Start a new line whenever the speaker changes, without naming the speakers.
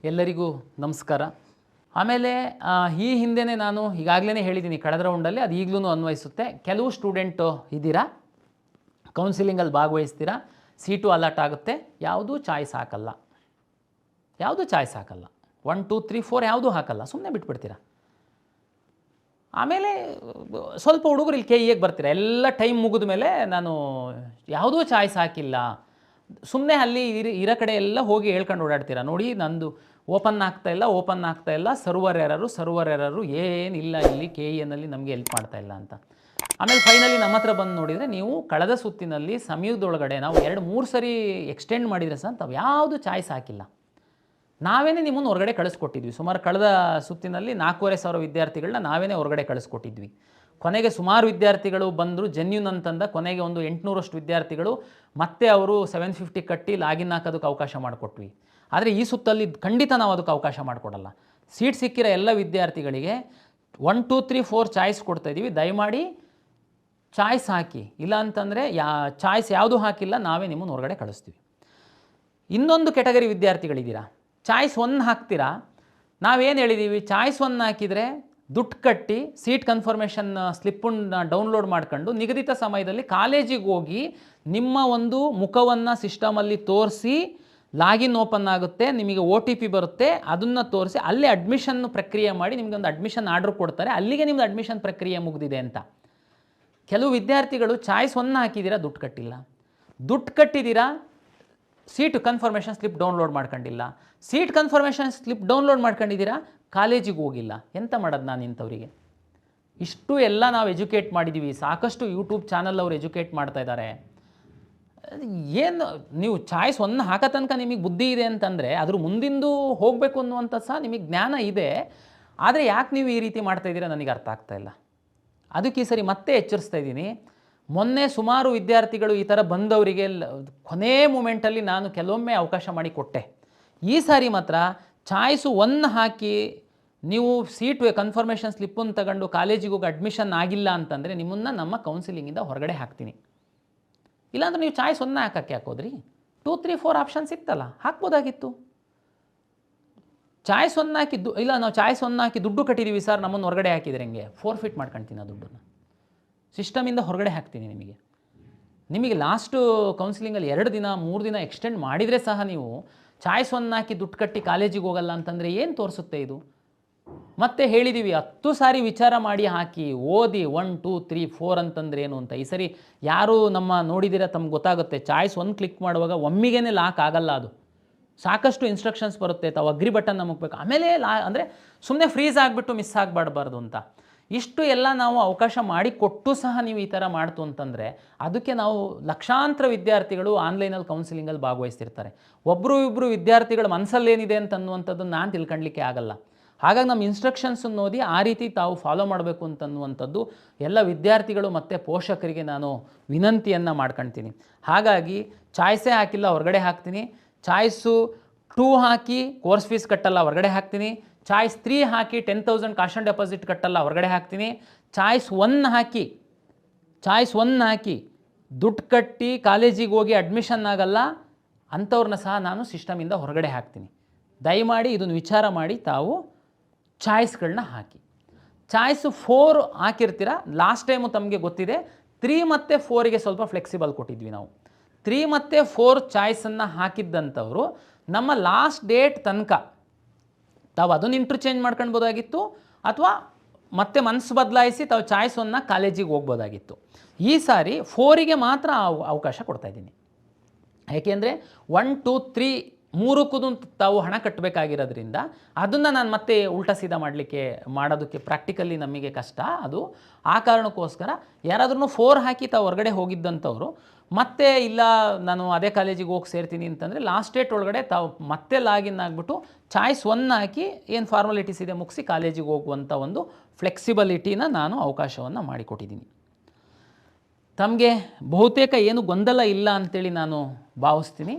ಎಲ್ಲರಿಗೂ ನಮಸ್ಕಾರ. ಆಮೇಲೆ ಈ ಹಿಂದೆನೇ ನಾನು ಈಗಾಗಲೇ ಹೇಳಿದ್ದೀನಿ ಕಳೆದ ರೌಂಡಲ್ಲಿ, ಅದು ಈಗಲೂ ಅನ್ವಯಿಸುತ್ತೆ. ಕೆಲವು ಸ್ಟೂಡೆಂಟು ಇದ್ದೀರಾ, ಕೌನ್ಸಿಲಿಂಗಲ್ಲಿ ಭಾಗವಹಿಸ್ತೀರಾ, ಸೀಟು ಅಲಾಟ್ ಆಗುತ್ತೆ, ಯಾವುದೂ ಚಾಯ್ಸ್ ಹಾಕಲ್ಲ, 1 2 3 4 ಯಾವುದೂ ಹಾಕಲ್ಲ, ಸುಮ್ಮನೆ ಬಿಟ್ಬಿಡ್ತೀರಾ. ಆಮೇಲೆ ಸ್ವಲ್ಪ ಹುಡುಗರು ಇಲ್ಲಿ KEಗೆ ಬರ್ತೀರಾ, ಎಲ್ಲ ಟೈಮ್ ಮುಗಿದ ಮೇಲೆ ನಾನು ಯಾವುದೂ ಚಾಯ್ಸ್ ಹಾಕಿಲ್ಲ, ಸುಮ್ಮನೆ ಅಲ್ಲಿ ಇರೋ ಕಡೆ ಎಲ್ಲ ಹೋಗಿ ಹೇಳ್ಕೊಂಡು ಓಡಾಡ್ತೀರಾ. ನೋಡಿ ನಂದು ಓಪನ್ ಆಗ್ತಾ ಇಲ್ಲ, ಸರ್ವರ್ ಎರರು ಏನಿಲ್ಲ, ಇಲ್ಲಿ KEನಲ್ಲಿ ನಮಗೆ ಹೆಲ್ಪ್ ಮಾಡ್ತಾ ಇಲ್ಲ ಅಂತ. ಆಮೇಲೆ ಫೈನಲಿ ನಮ್ಮ ಹತ್ರ ಬಂದು ನೋಡಿದರೆ, ನೀವು ಕಳೆದ ಸುತ್ತಿನಲ್ಲಿ ಸಮಯದೊಳಗಡೆ ನಾವು 2-3 ಸರಿ ಎಕ್ಸ್ಟೆಂಡ್ ಮಾಡಿದರೆ ಸಹ ತಾವು ಯಾವುದು ಚಾಯ್ಸ್ ಹಾಕಿಲ್ಲ. ನಾವೇನೇ ನಿಮ್ಮನ್ನು ಹೊರಗಡೆ ಕಳಿಸ್ಕೊಟ್ಟಿದ್ವಿ. ಸುಮಾರು ಕಳೆದ ಸುತ್ತಿನಲ್ಲಿ 4,500 ವಿದ್ಯಾರ್ಥಿಗಳನ್ನ ನಾವೇನೇ ಹೊರಗಡೆ ಕಳಿಸ್ಕೊಟ್ಟಿದ್ವಿ. ಕೊನೆಗೆ ಸುಮಾರು ವಿದ್ಯಾರ್ಥಿಗಳು ಬಂದರು, ಜೆನ್ಯೂನ್ ಅಂತಂದ. ಕೊನೆಗೆ ಒಂದು 800ರಷ್ಟು ವಿದ್ಯಾರ್ಥಿಗಳು ಮತ್ತೆ ಅವರು 750 ಕಟ್ಟಿ ಲಾಗಿನ್ ಹಾಕೋದಕ್ಕೆ ಅವಕಾಶ ಮಾಡಿಕೊಟ್ವಿ. ಆದರೆ ಈ ಸುತ್ತಲ್ಲಿ ಖಂಡಿತ ನಾವು ಅದಕ್ಕೆ ಅವಕಾಶ ಮಾಡಿಕೊಡಲ್ಲ. ಸೀಟ್ ಸಿಕ್ಕಿರೋ ಎಲ್ಲ ವಿದ್ಯಾರ್ಥಿಗಳಿಗೆ 1 2 3 4 ಚಾಯ್ಸ್ ಕೊಡ್ತಾಯಿದ್ದೀವಿ. ದಯಮಾಡಿ ಚಾಯ್ಸ್ ಹಾಕಿ, ಇಲ್ಲ ಅಂತಂದರೆ ಚಾಯ್ಸ್ ಯಾವುದು ಹಾಕಿಲ್ಲ, ನಾವೇ ನಿಮ್ಮನ್ನು ಹೊರಗಡೆ ಕಳಿಸ್ತೀವಿ. ಇನ್ನೊಂದು ಕೆಟಗರಿ ವಿದ್ಯಾರ್ಥಿಗಳಿದ್ದೀರಾ, ಚಾಯ್ಸ್ 1 ಹಾಕ್ತೀರಾ. ನಾವೇನು ಹೇಳಿದ್ದೀವಿ, ಚಾಯ್ಸ್ 1 ಹಾಕಿದರೆ ದುಡ್ಡು ಕಟ್ಟಿ ಸೀಟ್ ಕನ್ಫರ್ಮೇಷನ್ ಸ್ಲಿಪ್ಪನ್ನು ಡೌನ್ಲೋಡ್ ಮಾಡ್ಕೊಂಡು ನಿಗದಿತ ಸಮಯದಲ್ಲಿ ಕಾಲೇಜಿಗೆ ಹೋಗಿ ನಿಮ್ಮ ಒಂದು ಮುಖವನ್ನು ಸಿಸ್ಟಮಲ್ಲಿ ತೋರಿಸಿ ಲಾಗಿನ್ ಓಪನ್ ಆಗುತ್ತೆ, ನಿಮಗೆ OTP ಬರುತ್ತೆ, ಅದನ್ನು ತೋರಿಸಿ ಅಲ್ಲೇ ಅಡ್ಮಿಷನ್ ಪ್ರಕ್ರಿಯೆ ಮಾಡಿ ನಿಮಗೆ ಒಂದು ಅಡ್ಮಿಷನ್ ಆರ್ಡ್ರ್ ಕೊಡ್ತಾರೆ, ಅಲ್ಲಿಗೆ ನಿಮ್ಮದು ಅಡ್ಮಿಷನ್ ಪ್ರಕ್ರಿಯೆ ಮುಗಿದಿದೆ ಅಂತ. ಕೆಲವು ವಿದ್ಯಾರ್ಥಿಗಳು ಚಾಯ್ಸ್ 1 ಹಾಕಿದ್ದೀರಾ, ದುಡ್ಡು ಕಟ್ಟಿಲ್ಲ, ದುಡ್ಡು ಕಟ್ಟಿದ್ದೀರಾ, ಸೀಟ್ ಕನ್ಫರ್ಮೇಷನ್ ಸ್ಲಿಪ್ ಡೌನ್ಲೋಡ್ ಮಾಡ್ಕೊಂಡಿಲ್ಲ, ಸೀಟ್ ಕನ್ಫರ್ಮೇಷನ್ ಸ್ಲಿಪ್ ಡೌನ್ಲೋಡ್ ಮಾಡ್ಕೊಂಡಿದ್ದೀರಾ, ಕಾಲೇಜಿಗೆ ಹೋಗಿಲ್ಲ. ಎಂತ ಮಾಡೋದು ನಾನು ಇಂಥವರಿಗೆ? ಇಷ್ಟು ಎಲ್ಲ ನಾವು ಎಜುಕೇಟ್ ಮಾಡಿದ್ದೀವಿ, ಸಾಕಷ್ಟು ಯೂಟ್ಯೂಬ್ ಚಾನಲ್ ಅವರು ಎಜುಕೇಟ್ ಮಾಡ್ತಾ ಇದ್ದಾರೆ. ಏನು ನೀವು ಚಾಯ್ಸ್ 1 ಹಾಕೋ ತನಕ ನಿಮಗೆ ಬುದ್ಧಿ ಇದೆ ಅಂತಂದರೆ ಅದ್ರ ಮುಂದಿಂದು ಹೋಗಬೇಕು ಅನ್ನುವಂಥ ಸಹ ನಿಮಗೆ ಜ್ಞಾನ ಇದೆ. ಆದರೆ ಯಾಕೆ ನೀವು ಈ ರೀತಿ ಮಾಡ್ತಾಯಿದ್ದೀರಾ ನನಗೆ ಅರ್ಥ ಆಗ್ತಾಯಿಲ್ಲ. ಅದಕ್ಕೆ ಈ ಸರಿ ಮತ್ತೆ ಎಚ್ಚರಿಸ್ತಾ ಇದ್ದೀನಿ. ಮೊನ್ನೆ ಸುಮಾರು ವಿದ್ಯಾರ್ಥಿಗಳು ಈ ಥರ ಬಂದವರಿಗೆ ಕೊನೇ ಮೂಮೆಂಟಲ್ಲಿ ನಾನು ಕೆಲವೊಮ್ಮೆ ಅವಕಾಶ ಮಾಡಿ ಕೊಟ್ಟೆ. ಈ ಸಾರಿ ಮಾತ್ರ ಚಾಯ್ಸು 1 ಹಾಕಿ ನೀವು ಸೀಟ್ ಕನ್ಫರ್ಮೇಷನ್ ಸ್ಲಿಪ್ಪನ್ನು ತಗೊಂಡು ಕಾಲೇಜಿಗೆ ಹೋಗಿ ಅಡ್ಮಿಷನ್ ಆಗಿಲ್ಲ ಅಂತಂದರೆ ನಿಮ್ಮನ್ನು ನಮ್ಮ ಕೌನ್ಸಿಲಿಂಗಿಂದ ಹೊರಗಡೆ ಹಾಕ್ತೀನಿ. ಇಲ್ಲಾಂದ್ರೆ ನೀವು ಚಾಯ್ಸ್ 1 ಹಾಕೋಕ್ಕೆ ಹಾಕೋದ್ರಿ, 2 3 4 ಆಪ್ಷನ್ ಸಿಕ್ತಲ್ಲ, ಹಾಕ್ಬೋದಾಗಿತ್ತು. ಚಾಯ್ಸ್ 1 ಹಾಕಿದ್ದು ಇಲ್ಲ, ನಾವು ಚಾಯ್ಸ್ 1 ಹಾಕಿ ದುಡ್ಡು ಕಟ್ಟಿದ್ದೀವಿ ಸರ್, ನಮ್ಮನ್ನು ಹೊರಗಡೆ ಹಾಕಿದರೆ ಹೆಂಗೆ? ಫೋರ್ಫಿಟ್ ಮಾಡ್ಕೊಳ್ತೀನಿ ಆ ದುಡ್ಡನ್ನು, ಸಿಸ್ಟಮಿಂದ ಹೊರಗಡೆ ಹಾಕ್ತೀನಿ. ನಿಮಗೆ ಲಾಸ್ಟು ಕೌನ್ಸಿಲಿಂಗಲ್ಲಿ 2 ದಿನ 3 ದಿನ ಎಕ್ಸ್ಟೆಂಡ್ ಮಾಡಿದರೆ ಸಹ ನೀವು ಚಾಯ್ಸ್ 1 ಹಾಕಿ ದುಡ್ಡು ಕಟ್ಟಿ ಕಾಲೇಜಿಗೆ ಹೋಗಲ್ಲ ಅಂತಂದರೆ ಏನು ತೋರಿಸುತ್ತೆ ಇದು? ಮತ್ತೆ ಹೇಳಿದ್ದೀವಿ 10 ಸಾರಿ ವಿಚಾರ ಮಾಡಿ ಹಾಕಿ, ಓದಿ 1 2 3 4 ಅಂತಂದ್ರೆ ಏನು ಅಂತ. ಈ ಸರಿ ಯಾರು ನಮ್ಮ ನೋಡಿದಿರ ತಮ್ಗೆ ಗೊತ್ತಾಗುತ್ತೆ, ಚಾಯ್ಸ್ 1 ಕ್ಲಿಕ್ ಮಾಡುವಾಗ ಒಮ್ಮಿಗೆ ಲಾಕ್ ಆಗಲ್ಲ, ಅದು ಸಾಕಷ್ಟು ಇನ್ಸ್ಟ್ರಕ್ಷನ್ಸ್ ಬರುತ್ತೆ, ತಾವು ಅಗ್ರಿ ಬಟನ್ ನಮಗಬೇಕು, ಆಮೇಲೆ ಅಂದರೆ ಸುಮ್ಮನೆ ಫ್ರೀಸ್ ಆಗಿಬಿಟ್ಟು ಮಿಸ್ ಆಗಬಾರ್ದು ಅಂತ. ಇಷ್ಟು ಎಲ್ಲ ನಾವು ಅವಕಾಶ ಮಾಡಿ ಕೊಟ್ಟು ಸಹ ನೀವು ಈ ಥರ ಮಾಡ್ತು ಅಂತಂದರೆ ಅದಕ್ಕೆ ನಾವು ಲಕ್ಷಾಂತರ ವಿದ್ಯಾರ್ಥಿಗಳು ಆನ್ಲೈನಲ್ಲಿ ಕೌನ್ಸಿಲಿಂಗಲ್ಲಿ ಭಾಗವಹಿಸ್ತಿರ್ತಾರೆ. ಒಬ್ಬರು ಇಬ್ಬರು ವಿದ್ಯಾರ್ಥಿಗಳ ಮನಸ್ಸಲ್ಲೇನಿದೆ ಅಂತನ್ನುವಂಥದ್ದನ್ನು ನಾನು ತಿಳ್ಕೊಳ್ಳಿಕ್ಕೆ ಆಗಲ್ಲ. ಹಾಗಾಗಿ ನಮ್ಮ ಇನ್ಸ್ಟ್ರಕ್ಷನ್ಸನ್ನು ಓದಿ ಆ ರೀತಿ ತಾವು ಫಾಲೋ ಮಾಡಬೇಕು ಅಂತನ್ನುವಂಥದ್ದು ಎಲ್ಲ ವಿದ್ಯಾರ್ಥಿಗಳು ಮತ್ತು ಪೋಷಕರಿಗೆ ನಾನು ವಿನಂತಿಯನ್ನು ಮಾಡ್ಕೊಳ್ತೀನಿ. ಹಾಗಾಗಿ ಚಾಯ್ಸೇ ಹಾಕಿಲ್ಲ, ಹೊರಗಡೆ ಹಾಕ್ತೀನಿ. ಚಾಯ್ಸು 2 ಹಾಕಿ ಕೋರ್ಸ್ ಫೀಸ್ ಕಟ್ಟಲ್ಲ, ಹೊರಗಡೆ ಹಾಕ್ತೀನಿ. ಚಾಯ್ಸ್ 3 ಹಾಕಿ 10,000 ಕಾಶ್ ಆನ್ ಡೆಪಾಸಿಟ್ ಕಟ್ಟಲ್ಲ, ಹೊರಗಡೆ ಹಾಕ್ತೀನಿ. ಚಾಯ್ಸ್ 1 ಹಾಕಿ ದುಡ್ಡು ಕಟ್ಟಿ ಕಾಲೇಜಿಗೆ ಹೋಗಿ ಅಡ್ಮಿಷನ್ ಆಗಲ್ಲ ಅಂಥವ್ರನ್ನ ಸಹ ನಾನು ಸಿಸ್ಟಮಿಂದ ಹೊರಗಡೆ ಹಾಕ್ತೀನಿ. ದಯಮಾಡಿ ಇದನ್ನು ವಿಚಾರ ಮಾಡಿ ತಾವು ಚಾಯ್ಸ್ಗಳನ್ನ ಹಾಕಿ. ಚಾಯ್ಸು 4 ಹಾಕಿರ್ತೀರ, ಲಾಸ್ಟ್ ಟೈಮು ತಮಗೆ ಗೊತ್ತಿದೆ 3 ಮತ್ತು 4ಗೆ ಸ್ವಲ್ಪ ಫ್ಲೆಕ್ಸಿಬಲ್ ಕೊಟ್ಟಿದ್ವಿ ನಾವು. 3 ಮತ್ತು 4 ಚಾಯ್ಸನ್ನು ಹಾಕಿದ್ದಂಥವರು ನಮ್ಮ ಲಾಸ್ಟ್ ಡೇಟ್ ತನಕ ತಾವು ಅದನ್ನು ಇಂಟರ್ಚೇಂಜ್ ಮಾಡ್ಕೊಳ್ಬೋದಾಗಿತ್ತು, ಅಥವಾ ಮತ್ತೆ ಮನಸ್ಸು ಬದಲಾಯಿಸಿ ತಾವು ಚಾಯ್ಸ್ 1 ಕಾಲೇಜಿಗೆ ಹೋಗ್ಬೋದಾಗಿತ್ತು. ಈ ಸಾರಿ 4ಗೆ ಮಾತ್ರ ಅವಕಾಶ ಕೊಡ್ತಾಯಿದ್ದೀನಿ. ಏಕೆಂದರೆ 1 2 3 3ಕ್ಕೂ ತಾವು ಹಣ ಕಟ್ಟಬೇಕಾಗಿರೋದ್ರಿಂದ ಅದನ್ನು ನಾನು ಮತ್ತೆ ಉಲ್ಟಾ ಸೀದಾ ಮಾಡೋದಕ್ಕೆ ಪ್ರಾಕ್ಟಿಕಲಿ ನಮಗೆ ಕಷ್ಟ. ಅದು ಆ ಕಾರಣಕ್ಕೋಸ್ಕರ ಯಾರಾದ್ರೂ 4 ಹಾಕಿ ತಾವು ಹೊರಗಡೆ ಹೋಗಿದ್ದಂಥವ್ರು ಮತ್ತೆ ಇಲ್ಲ ನಾನು ಅದೇ ಕಾಲೇಜಿಗೆ ಹೋಗಿ ಸೇರ್ತೀನಿ ಅಂತಂದರೆ ಲಾಸ್ಟ್ ಡೇಟ್ ಒಳಗಡೆ ತಾವು ಮತ್ತೆ ಲಾಗಿನ್ ಆಗಿಬಿಟ್ಟು ಚಾಯ್ಸ್ 1 ಹಾಕಿ ಏನು ಫಾರ್ಮಾಲಿಟೀಸ್ ಇದೆ ಮುಗಿಸಿ ಕಾಲೇಜಿಗೆ ಹೋಗುವಂಥ ಒಂದು ಫ್ಲೆಕ್ಸಿಬಿಲಿಟಿನ ನಾನು ಅವಕಾಶವನ್ನು ಮಾಡಿಕೊಟ್ಟಿದ್ದೀನಿ. ತಮಗೆ ಬಹುತೇಕ ಏನು ಗೊಂದಲ ಇಲ್ಲ ಅಂತೇಳಿ ನಾನು ಭಾವಿಸ್ತೀನಿ.